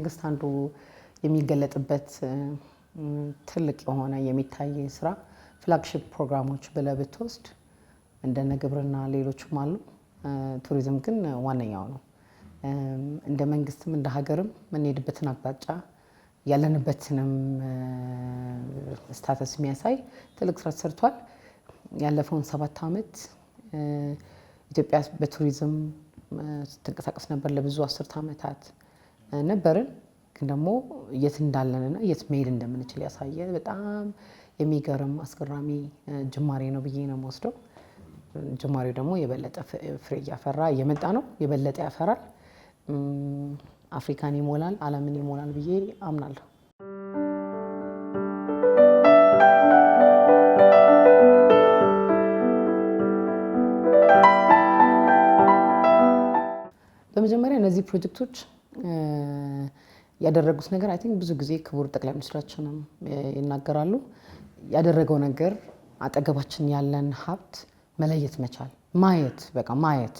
መንግስት አንዱ የሚገለጥበት ትልቅ የሆነ የሚታይ ስራ ፍላግሺፕ ፕሮግራሞች ብለህ ብትወስድ እንደነ ግብርና ሌሎችም አሉ። ቱሪዝም ግን ዋነኛው ነው። እንደ መንግስትም እንደ ሀገርም የምንሄድበትን አቅጣጫ ያለንበትንም ስታተስ የሚያሳይ ትልቅ ስራ ተሰርቷል። ያለፈውን 7 ዓመት ኢትዮጵያ በቱሪዝም ስትንቀሳቀስ ነበር ለብዙ 10 ዓመታት ነበርን። ግን ደግሞ የት እንዳለንና የት መሄድ እንደምንችል ያሳየ በጣም የሚገርም አስገራሚ ጅማሬ ነው ብዬ ነው የምወስደው። ጅማሬው ደግሞ የበለጠ ፍሬ እያፈራ እየመጣ ነው። የበለጠ ያፈራል። አፍሪካን ይሞላል፣ ዓለምን ይሞላል ብዬ አምናለሁ። በመጀመሪያ እነዚህ ፕሮጀክቶች ያደረጉት ነገር አይ ቲንክ ብዙ ጊዜ ክቡር ጠቅላይ ሚኒስትራችንም ይናገራሉ። ያደረገው ነገር አጠገባችን ያለን ሀብት መለየት መቻል፣ ማየት፣ በቃ ማየት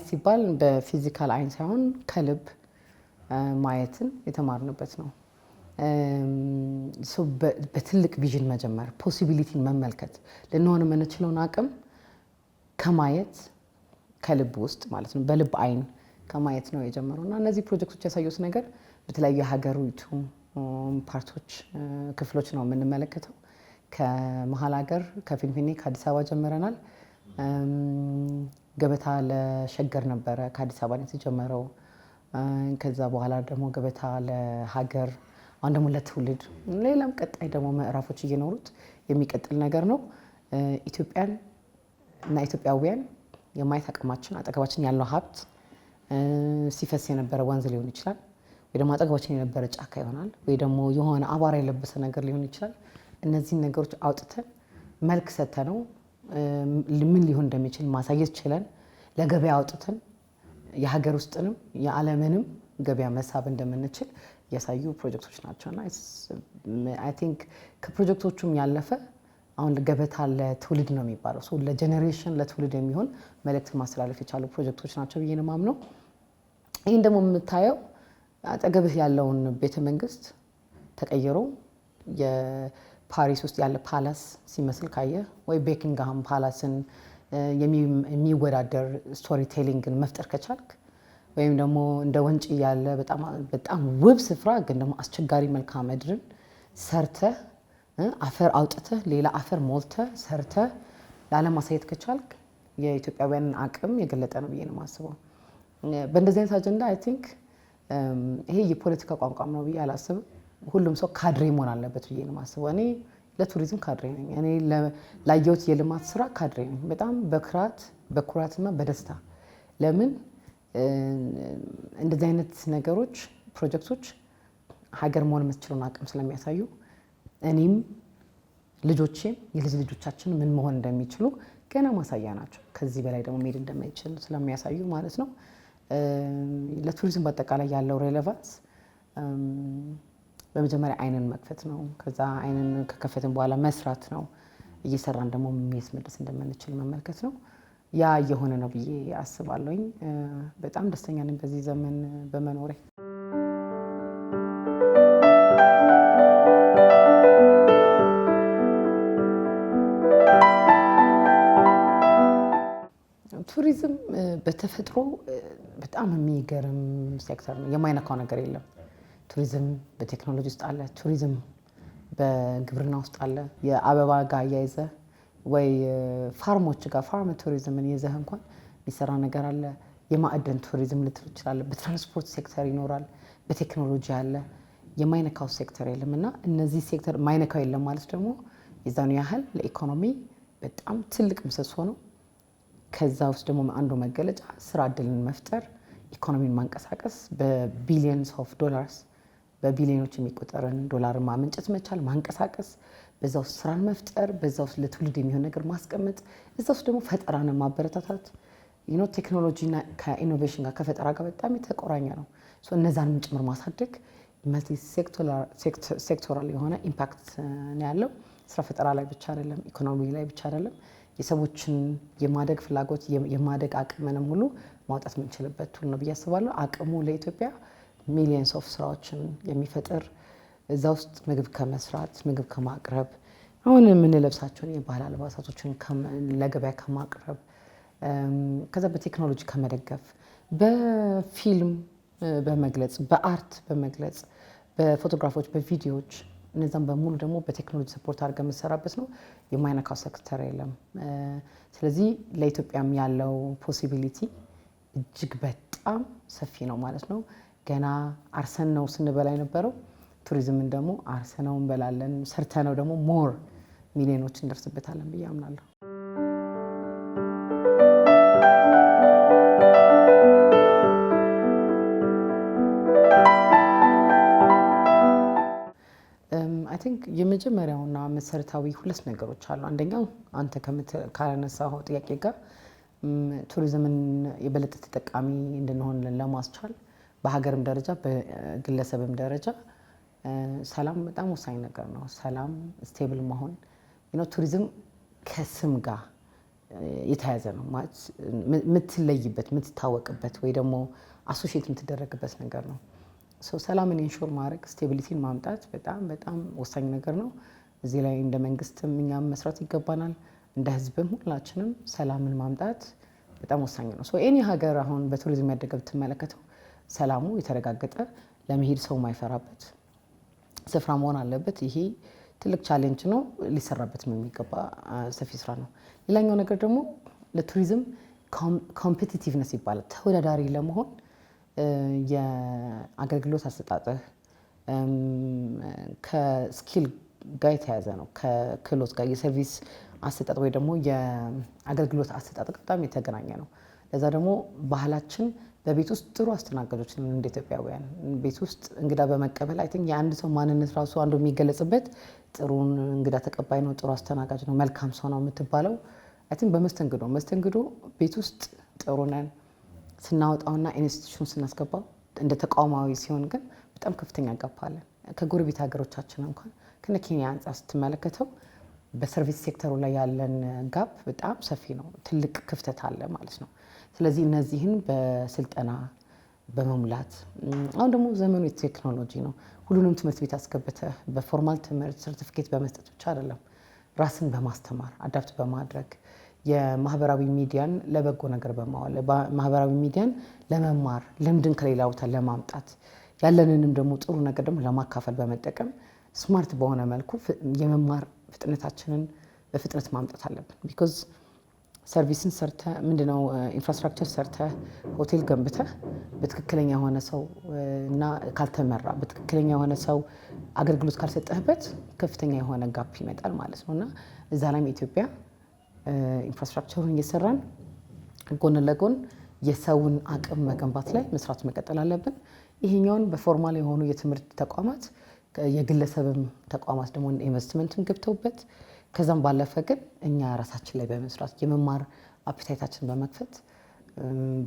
ሲባል በፊዚካል አይን ሳይሆን ከልብ ማየትን የተማርንበት ነው። በትልቅ ቪዥን መጀመር፣ ፖሲቢሊቲን መመልከት፣ ልንሆን የምንችለውን አቅም ከማየት ከልብ ውስጥ ማለት ነው፣ በልብ አይን ከማየት ነው የጀመረው እና እነዚህ ፕሮጀክቶች ያሳዩት ነገር በተለያዩ የሀገሪቱ ፓርቶች ክፍሎች ነው የምንመለከተው። ከመሀል ሀገር ከፊንፊኔ ከአዲስ አበባ ጀምረናል። ገበታ ለሸገር ነበረ ከአዲስ አበባ ነው የተጀመረው። ከዛ በኋላ ደግሞ ገበታ ለሀገር፣ አሁን ደግሞ ለትውልድ፣ ሌላም ቀጣይ ደግሞ ምዕራፎች እየኖሩት የሚቀጥል ነገር ነው። ኢትዮጵያን እና ኢትዮጵያውያን የማየት አቅማችን አጠገባችን ያለው ሀብት ሲፈስ የነበረ ወንዝ ሊሆን ይችላል፣ ወይ ደግሞ አጠገባችን የነበረ ጫካ ይሆናል፣ ወይ ደግሞ የሆነ አቧራ የለበሰ ነገር ሊሆን ይችላል። እነዚህን ነገሮች አውጥተን መልክ ሰጥተነው ምን ሊሆን እንደሚችል ማሳየት ችለን ለገበያ አውጥተን የሀገር ውስጥንም የዓለምንም ገበያ መሳብ እንደምንችል ያሳዩ ፕሮጀክቶች ናቸውና አይ ቲንክ ከፕሮጀክቶቹም ያለፈ አሁን ገበታ ለትውልድ ነው የሚባለው ሰው ለጀኔሬሽን ለትውልድ የሚሆን መልእክት ማስተላለፍ የቻሉ ፕሮጀክቶች ናቸው ብዬ ነው የማምነው። ይህን ደግሞ የምታየው አጠገብህ ያለውን ቤተ መንግስት ተቀይሮ የፓሪስ ውስጥ ያለ ፓላስ ሲመስል ካየ፣ ወይ ቤኪንግሃም ፓላስን የሚወዳደር ስቶሪ ቴሊንግን መፍጠር ከቻልክ፣ ወይም ደግሞ እንደ ወንጪ ያለ በጣም ውብ ስፍራ ግን ደግሞ አስቸጋሪ መልክዓ ምድርን ሰርተህ አፈር አውጥተህ ሌላ አፈር ሞልተህ ሰርተህ ለዓለም ማሳየት ከቻልክ የኢትዮጵያውያንን አቅም የገለጠ ነው ብዬ ነው የማስበው። በእንደዚህ አይነት አጀንዳ አይ ቲንክ ይሄ የፖለቲካ ቋንቋም ነው ብዬ አላስብም። ሁሉም ሰው ካድሬ መሆን አለበት ብዬ ነው የማስበው። እኔ ለቱሪዝም ካድሬ ነኝ። እኔ ላየሁት የልማት ስራ ካድሬ ነኝ። በጣም በኩራትና በደስታ ለምን እንደዚህ አይነት ነገሮች ፕሮጀክቶች ሀገር መሆን የምትችለውን አቅም ስለሚያሳዩ እኔም ልጆቼም የልጅ ልጆቻችን ምን መሆን እንደሚችሉ ገና ማሳያ ናቸው። ከዚህ በላይ ደግሞ መሄድ እንደማይችል ስለሚያሳዩ ማለት ነው። ለቱሪዝም በአጠቃላይ ያለው ሬሌቫንስ በመጀመሪያ አይንን መክፈት ነው። ከዛ አይንን ከከፈትን በኋላ መስራት ነው። እየሰራን ደግሞ ሜስ መድረስ እንደምንችል መመልከት ነው። ያ እየሆነ ነው ብዬ አስባለሁኝ። በጣም ደስተኛ ነኝ በዚህ ዘመን በመኖሬ። ቱሪዝም በተፈጥሮ በጣም የሚገርም ሴክተር ነው። የማይነካው ነገር የለም። ቱሪዝም በቴክኖሎጂ ውስጥ አለ። ቱሪዝም በግብርና ውስጥ አለ። የአበባ ጋር እያይዘህ ወይ ፋርሞች ጋር ፋርም ቱሪዝምን ይዘህ እንኳን የሚሰራ ነገር አለ። የማዕድን ቱሪዝም ልትል ትችላለህ። በትራንስፖርት ሴክተር ይኖራል። በቴክኖሎጂ አለ። የማይነካው ሴክተር የለም እና እነዚህ ሴክተር ማይነካው የለም ማለት ደግሞ የዛኑ ያህል ለኢኮኖሚ በጣም ትልቅ ምሰሶ ነው። ከዛ ውስጥ ደግሞ አንዱ መገለጫ ስራ እድልን መፍጠር፣ ኢኮኖሚን ማንቀሳቀስ፣ በቢሊየንስ ኦፍ ዶላርስ በቢሊዮኖች የሚቆጠርን ዶላር ማመንጨት መቻል፣ ማንቀሳቀስ፣ በዛ ውስጥ ስራን መፍጠር፣ በዛ ውስጥ ለትውልድ የሚሆን ነገር ማስቀመጥ፣ በዛ ውስጥ ደግሞ ፈጠራን ማበረታታት። ቴክኖሎጂና ከኢኖቬሽን ጋር ከፈጠራ ጋር በጣም የተቆራኘ ነው። እነዛንም ጭምር ማሳደግ መልቲ ሴክቶራል የሆነ ኢምፓክት ነው ያለው። ስራ ፈጠራ ላይ ብቻ አይደለም፣ ኢኮኖሚ ላይ ብቻ አይደለም፣ የሰዎችን የማደግ ፍላጎት የማደግ አቅምንም ሁሉ ማውጣት የምንችልበት ቱል ነው ብዬ አስባለሁ። አቅሙ ለኢትዮጵያ ሚሊየንስ ኦፍ ስራዎችን የሚፈጥር እዛ ውስጥ ምግብ ከመስራት ምግብ ከማቅረብ አሁን የምንለብሳቸውን የባህል አልባሳቶችን ለገበያ ከማቅረብ ከዛ በቴክኖሎጂ ከመደገፍ በፊልም በመግለጽ በአርት በመግለጽ በፎቶግራፎች በቪዲዮዎች እነዛም በሙሉ ደግሞ በቴክኖሎጂ ሰፖርት አድርገን የምንሰራበት ነው። የማይነካው ሴክተር የለም። ስለዚህ ለኢትዮጵያም ያለው ፖሲቢሊቲ እጅግ በጣም ሰፊ ነው ማለት ነው። ገና አርሰን ነው ስንበላ የነበረው። ቱሪዝምን ደግሞ አርሰነው እንበላለን፣ ሰርተነው ደግሞ ሞር ሚሊዮኖች እንደርስበታለን ብዬ አምናለሁ። አይ ቲንክ የመጀመሪያውና መሰረታዊ ሁለት ነገሮች አሉ። አንደኛው አንተ ካነሳው ጥያቄ ጋር ቱሪዝምን የበለጠ ተጠቃሚ እንድንሆን ለማስቻል በሀገርም ደረጃ በግለሰብም ደረጃ ሰላም በጣም ወሳኝ ነገር ነው። ሰላም ስቴብል መሆን ቱሪዝም ከስም ጋር የተያዘ ነው ማለት የምትለይበት የምትታወቅበት ወይ ደግሞ አሶሺየት የምትደረግበት ነገር ነው። ሰላምን ኢንሹር ማድረግ ስቴቢሊቲን ማምጣት በጣም በጣም ወሳኝ ነገር ነው። እዚህ ላይ እንደ መንግስትም እኛም መስራት ይገባናል። እንደ ህዝብም ሁላችንም ሰላምን ማምጣት በጣም ወሳኝ ነው። ኤኒ ሀገር አሁን በቱሪዝም ያደገ ብትመለከተው ሰላሙ የተረጋገጠ ለመሄድ ሰው ማይፈራበት ስፍራ መሆን አለበት። ይሄ ትልቅ ቻሌንጅ ነው፣ ሊሰራበትም የሚገባ ሰፊ ስራ ነው። ሌላኛው ነገር ደግሞ ለቱሪዝም ኮምፒቲቲቭነስ ይባላል። ተወዳዳሪ ለመሆን የአገልግሎት አሰጣጥህ ከስኪል ጋር የተያዘ ነው። ከክህሎት ጋር የሰርቪስ አሰጣጥ ወይ ደግሞ የአገልግሎት አሰጣጥ በጣም የተገናኘ ነው። ለዛ ደግሞ ባህላችን በቤት ውስጥ ጥሩ አስተናጋጆች ነን። እንደ ኢትዮጵያውያን ቤት ውስጥ እንግዳ በመቀበል አይ ቲንክ የአንድ ሰው ማንነት ራሱ አንዱ የሚገለጽበት ጥሩ እንግዳ ተቀባይ ነው፣ ጥሩ አስተናጋጅ ነው፣ መልካም ሰው ነው የምትባለው አይ ቲንክ በመስተንግዶ ቤት ውስጥ ጥሩ ነን። ስናወጣውና ኢንስቲትዩሽን ስናስገባው እንደ ተቋማዊ ሲሆን ግን በጣም ከፍተኛ ጋፕ አለን። ከጎረቤት ሀገሮቻችን እንኳን ከነ ኬንያ አንጻር ስትመለከተው በሰርቪስ ሴክተሩ ላይ ያለን ጋፕ በጣም ሰፊ ነው። ትልቅ ክፍተት አለ ማለት ነው። ስለዚህ እነዚህን በስልጠና በመሙላት አሁን ደግሞ ዘመኑ የቴክኖሎጂ ነው። ሁሉንም ትምህርት ቤት አስገብተህ በፎርማል ትምህርት ሰርቲፊኬት በመስጠት ብቻ አይደለም፣ ራስን በማስተማር አዳፕት በማድረግ የማህበራዊ ሚዲያን ለበጎ ነገር በማዋል ማህበራዊ ሚዲያን ለመማር ልምድን ከሌላ ቦታ ለማምጣት ያለንንም ደግሞ ጥሩ ነገር ደግሞ ለማካፈል በመጠቀም ስማርት በሆነ መልኩ የመማር ፍጥነታችንን በፍጥነት ማምጣት አለብን። ቢኮዝ ሰርቪስን ሰርተ ምንድነው ኢንፍራስትራክቸር ሰርተ ሆቴል ገንብተህ በትክክለኛ የሆነ ሰው እና ካልተመራ በትክክለኛ የሆነ ሰው አገልግሎት ካልሰጠህበት ከፍተኛ የሆነ ጋፕ ይመጣል ማለት ነው። እና እዛ ላይም ኢትዮጵያ ኢንፍራስትራክቸሩን እየሰራን ጎን ለጎን የሰውን አቅም መገንባት ላይ መስራት መቀጠል አለብን። ይሄኛውን በፎርማል የሆኑ የትምህርት ተቋማት የግለሰብም ተቋማት ደግሞ ኢንቨስትመንትም ገብተውበት ከዛም ባለፈ ግን እኛ ራሳችን ላይ በመስራት የመማር አፒታይታችን በመክፈት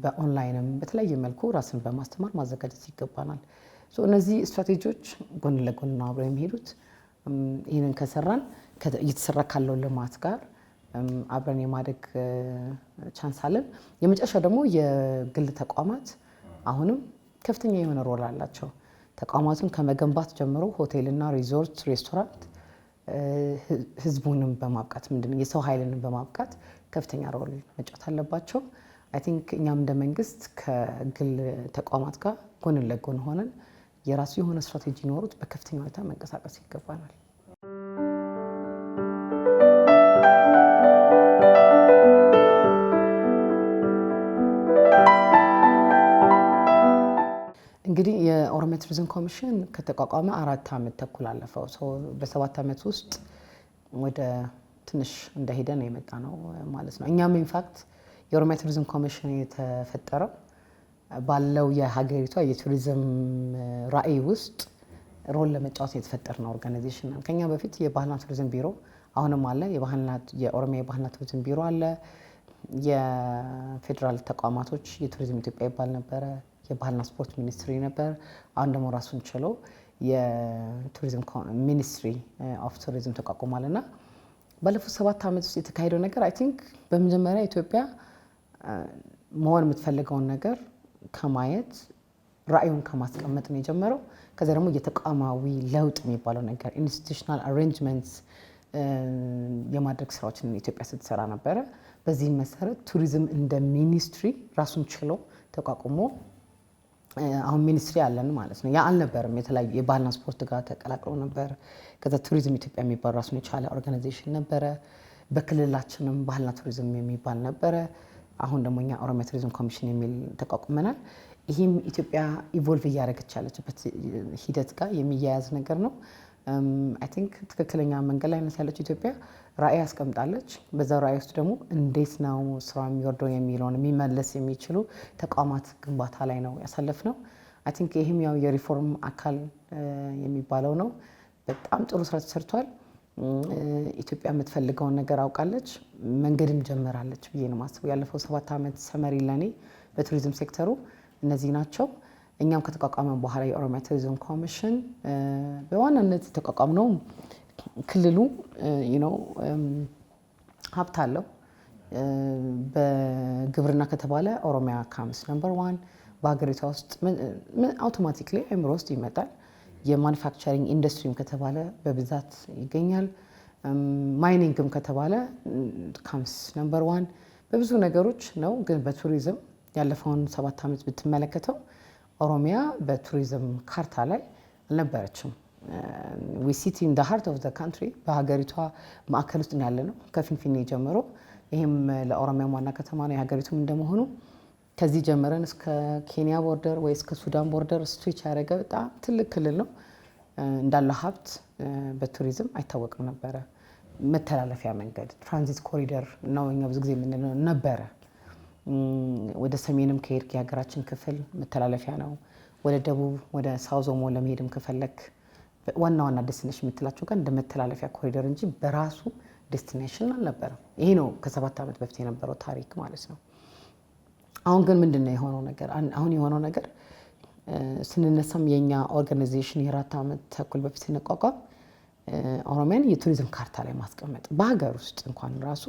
በኦንላይንም በተለያየ መልኩ ራስን በማስተማር ማዘጋጀት ይገባናል። እነዚህ ስትራቴጂዎች ጎን ለጎን ነው አብረው የሚሄዱት። ይህንን ከሰራን እየተሰራ ካለው ልማት ጋር አብረን የማደግ ቻንስ አለን። የመጨረሻ ደግሞ የግል ተቋማት አሁንም ከፍተኛ የሆነ ሮል አላቸው። ተቋማቱን ከመገንባት ጀምሮ ሆቴልና ሪዞርት፣ ሬስቶራንት ህዝቡንም በማብቃት የሰው ኃይልንም በማብቃት ከፍተኛ ሮል መጫወት አለባቸው። አይ ቲንክ እኛም እንደ መንግስት ከግል ተቋማት ጋር ጎን ለጎን ሆነን የራሱ የሆነ ስትራቴጂ ኖሩት በከፍተኛ ሁኔታ መንቀሳቀስ ይገባናል። እንግዲህ የኦሮሚያ ቱሪዝም ኮሚሽን ከተቋቋመ 4 ዓመት ተኩል አለፈው። በ7 ዓመት ውስጥ ወደ ትንሽ እንደሄደ ነው የመጣ ነው ማለት ነው። እኛም ኢንፋክት የኦሮሚያ ቱሪዝም ኮሚሽን የተፈጠረው ባለው የሀገሪቷ የቱሪዝም ራዕይ ውስጥ ሮል ለመጫወት የተፈጠረ ነው ኦርጋናይዜሽን ነው። ከኛ በፊት የባህልና ቱሪዝም ቢሮ አሁንም አለ። የኦሮሚያ የባህልና ቱሪዝም ቢሮ አለ። የፌዴራል ተቋማቶች የቱሪዝም ኢትዮጵያ ይባል ነበረ። የባህልና ስፖርት ሚኒስትሪ ነበር። አሁን ደግሞ ራሱን ችሎ የቱሪዝም ሚኒስትሪ ኦፍ ቱሪዝም ተቋቁሟልና ባለፉት 7 ዓመት ውስጥ የተካሄደው ነገር አይ ቲንክ በመጀመሪያ ኢትዮጵያ መሆን የምትፈልገውን ነገር ከማየት ራዕዩን ከማስቀመጥ ነው የጀመረው። ከዛ ደግሞ የተቋማዊ ለውጥ የሚባለው ነገር ኢንስቲቱሽናል አሬንጅመንትስ የማድረግ ስራዎችን ኢትዮጵያ ስትሰራ ነበረ። በዚህም መሰረት ቱሪዝም እንደ ሚኒስትሪ ራሱን ችሎ ተቋቁሞ አሁን ሚኒስትሪ አለን ማለት ነው። ያ አልነበረም። የተለያዩ የባህልና ስፖርት ጋር ተቀላቅሎ ነበር። ከዛ ቱሪዝም ኢትዮጵያ የሚባል ራሱን የቻለ ኦርጋናይዜሽን ነበረ። በክልላችንም ባህልና ቱሪዝም የሚባል ነበረ። አሁን ደግሞ እኛ ኦሮሚያ ቱሪዝም ኮሚሽን የሚል ተቋቁመናል። ይህም ኢትዮጵያ ኢቮልቭ እያደረገች ያለችበት ሂደት ጋር የሚያያዝ ነገር ነው። አይ ቲንክ ትክክለኛ መንገድ ላይ ያለችው ኢትዮጵያ ራዕይ አስቀምጣለች። በዛ ራዕይ ውስጥ ደግሞ እንዴት ነው ስራ የሚወርደው የሚለውን የሚመለስ የሚችሉ ተቋማት ግንባታ ላይ ነው ያሳለፍነው። አይ ቲንክ ይህም ያው የሪፎርም አካል የሚባለው ነው። በጣም ጥሩ ስራ ተሰርቷል። ኢትዮጵያ የምትፈልገውን ነገር አውቃለች፣ መንገድም ጀመራለች ብዬ ነው የማስበው። ያለፈው 7 ዓመት ሰመሪ ለኔ በቱሪዝም ሴክተሩ እነዚህ ናቸው። እኛም ከተቋቋመ በኋላ የኦሮሚያ ቱሪዝም ኮሚሽን በዋናነት የተቋቋምነው ክልሉ ሀብት አለው። በግብርና ከተባለ ኦሮሚያ ካምስ ነምበር 1 በሀገሪቷ ውስጥ አውቶማቲክሊ አእምሮ ውስጥ ይመጣል። የማኑፋክቸሪንግ ኢንዱስትሪም ከተባለ በብዛት ይገኛል። ማይኒንግም ከተባለ ካምስ ነምበር 1 በብዙ ነገሮች ነው። ግን በቱሪዝም ያለፈውን 7 ዓመት ብትመለከተው ኦሮሚያ በቱሪዝም ካርታ ላይ አልነበረችም። ዊ ሲቲ ኢን ዘ ሃርት ኦፍ ዘ ካንትሪ በሀገሪቷ ማዕከል ውስጥ ያለ ነው ከፊንፊኔ ጀምሮ። ይህም ለኦሮሚያ ዋና ከተማ ነው የሀገሪቱም እንደመሆኑ ከዚህ ጀምረን እስከ ኬንያ ቦርደር ወይ እስከ ሱዳን ቦርደር ስትሬች ያደረገ በጣም ትልቅ ክልል ነው። እንዳለ ሀብት በቱሪዝም አይታወቅም ነበረ። መተላለፊያ መንገድ ትራንዚት ኮሪደር ነው እኛ ብዙ ጊዜ የምንለው ነበረ። ወደ ሰሜንም ከሄድክ የሀገራችን ክፍል መተላለፊያ ነው። ወደ ደቡብ ወደ ሳውዝ ኦሞ ለመሄድም ከፈለክ ዋና ዋና ዴስቲኔሽን የምትላቸው ጋር እንደ መተላለፊያ ኮሪደር እንጂ በራሱ ዴስቲኔሽን አልነበረም። ይሄ ነው ከ7 ዓመት በፊት የነበረው ታሪክ ማለት ነው። አሁን ግን ምንድን ነው የሆነው ነገር? አሁን የሆነው ነገር ስንነሳም የኛ ኦርጋናይዜሽን የ4 ዓመት ተኩል በፊት ስንቋቋም ኦሮሚያን የቱሪዝም ካርታ ላይ ማስቀመጥ በሀገር ውስጥ እንኳን ራሱ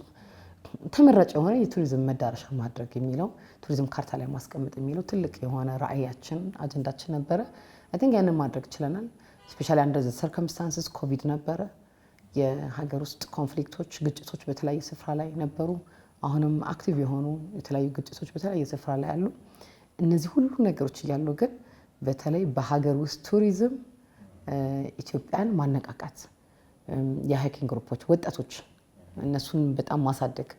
ተመራጭ የሆነ የቱሪዝም መዳረሻ ማድረግ የሚለው ቱሪዝም ካርታ ላይ ማስቀመጥ የሚለው ትልቅ የሆነ ራዕያችን አጀንዳችን ነበረ። አይ ቲንክ ያንን ማድረግ ችለናል። ስፔሻሊ አንደር ዘ ሰርከምስታንስስ ኮቪድ ነበረ። የሀገር ውስጥ ኮንፍሊክቶች፣ ግጭቶች በተለያየ ስፍራ ላይ ነበሩ። አሁንም አክቲቭ የሆኑ የተለያዩ ግጭቶች በተለያየ ስፍራ ላይ አሉ። እነዚህ ሁሉ ነገሮች እያሉ ግን በተለይ በሀገር ውስጥ ቱሪዝም ኢትዮጵያን ማነቃቃት፣ የሃይኪንግ ግሩፖች ወጣቶች እነሱን በጣም ማሳደግ፣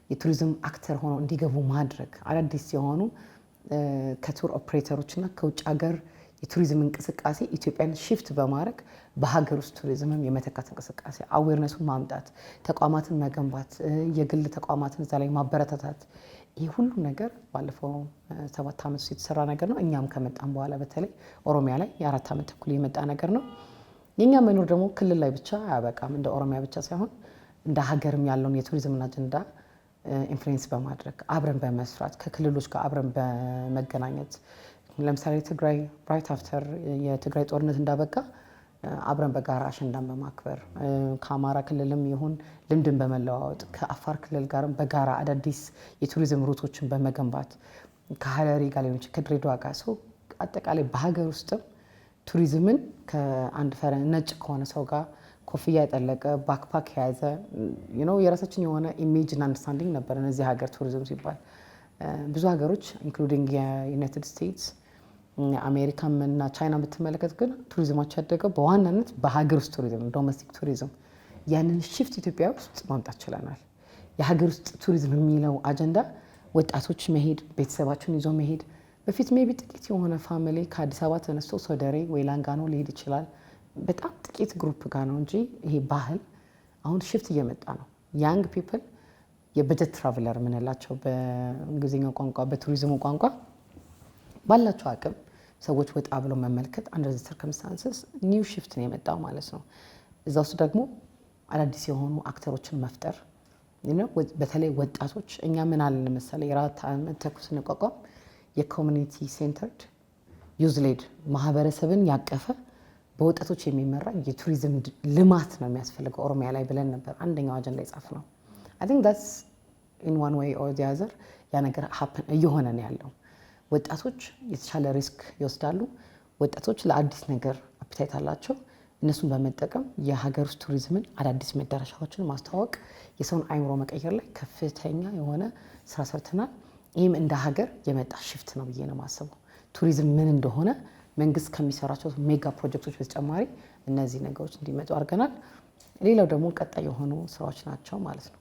የቱሪዝም አክተር ሆነው እንዲገቡ ማድረግ፣ አዳዲስ የሆኑ ከቱር ኦፕሬተሮች እና ከውጭ ሀገር የቱሪዝም እንቅስቃሴ ኢትዮጵያን ሽፍት በማድረግ በሀገር ውስጥ ቱሪዝምም የመተካት እንቅስቃሴ አዌርነሱን ማምጣት፣ ተቋማትን መገንባት፣ የግል ተቋማትን እዛ ላይ ማበረታታት፣ ይህ ሁሉ ነገር ባለፈው 7 ዓመት ውስጥ የተሰራ ነገር ነው። እኛም ከመጣን በኋላ በተለይ ኦሮሚያ ላይ የ4 ዓመት ተኩል የመጣ ነገር ነው። የእኛ መኖር ደግሞ ክልል ላይ ብቻ አያበቃም። እንደ ኦሮሚያ ብቻ ሳይሆን እንደ ሀገርም ያለውን የቱሪዝምን አጀንዳ ኢንፍሉዌንስ በማድረግ አብረን በመስራት ከክልሎች ጋር አብረን በመገናኘት ለምሳሌ ትግራይ ራይት አፍተር የትግራይ ጦርነት እንዳበቃ አብረን በጋራ አሸንዳን በማክበር ከአማራ ክልልም ይሁን ልምድን በመለዋወጥ ከአፋር ክልል ጋርም በጋራ አዳዲስ የቱሪዝም ሩቶችን በመገንባት ከሀረሪ ጋር ሊሆን ከድሬዳዋ ጋር ሰው አጠቃላይ በሀገር ውስጥም ቱሪዝምን ከአንድ ነጭ ከሆነ ሰው ጋር ኮፍያ የጠለቀ ባክፓክ የያዘ የራሳችን የሆነ ኢሜጅን አንደርስታንዲንግ ነበር። እነዚህ ሀገር ቱሪዝም ሲባል ብዙ ሀገሮች ኢንክሉዲንግ የዩናይትድ ስቴትስ አሜሪካም እና ቻይና ብትመለከት ግን ቱሪዝማቸው ያደገው በዋናነት በሀገር ውስጥ ቱሪዝም ዶሜስቲክ ቱሪዝም። ያንን ሽፍት ኢትዮጵያ ውስጥ ማምጣት ችለናል። የሀገር ውስጥ ቱሪዝም የሚለው አጀንዳ ወጣቶች መሄድ፣ ቤተሰባቸውን ይዞ መሄድ። በፊት ሜቢ ጥቂት የሆነ ፋሚሊ ከአዲስ አበባ ተነስቶ ሶደሬ ወይ ላንጋኖ ሊሄድ ይችላል። በጣም ጥቂት ግሩፕ ጋር ነው እንጂ ይሄ ባህል አሁን ሽፍት እየመጣ ነው። ያንግ ፒፕል የበጀት ትራቭለር የምንላቸው በእንግሊዝኛው ቋንቋ በቱሪዝሙ ቋንቋ ባላቸው አቅም ሰዎች ወጣ ብሎ መመልከት አንደር ዘ ሰርከምስታንስስ ኒው ሽፍት ነው የመጣው ማለት ነው። እዛ ውስጥ ደግሞ አዳዲስ የሆኑ አክተሮችን መፍጠር በተለይ ወጣቶች እኛ ምን አለን መሰለኝ የ4 ዓመት ተኩል ስንቋቋም የኮሚኒቲ ሴንተርድ ዩዝ ሌድ ማህበረሰብን ያቀፈ በወጣቶች የሚመራ የቱሪዝም ልማት ነው የሚያስፈልገው ኦሮሚያ ላይ ብለን ነበር አንደኛው አጀንዳ የጻፍነው። አይ ቲንክ ዳትስ ኢን ዋን ዌይ ኦር ዘ አዘር ያ ነገር ሀፕን እየሆነ ነው ያለው። ወጣቶች የተሻለ ሪስክ ይወስዳሉ። ወጣቶች ለአዲስ ነገር አፒታይት አላቸው። እነሱን በመጠቀም የሀገር ውስጥ ቱሪዝምን አዳዲስ መዳረሻዎችን ማስተዋወቅ፣ የሰውን አይምሮ መቀየር ላይ ከፍተኛ የሆነ ስራ ሰርተናል። ይህም እንደ ሀገር የመጣ ሽፍት ነው ብዬ ነው የማስበው። ቱሪዝም ምን እንደሆነ መንግስት ከሚሰራቸው ሜጋ ፕሮጀክቶች በተጨማሪ እነዚህ ነገሮች እንዲመጡ አድርገናል። ሌላው ደግሞ ቀጣይ የሆኑ ስራዎች ናቸው ማለት ነው።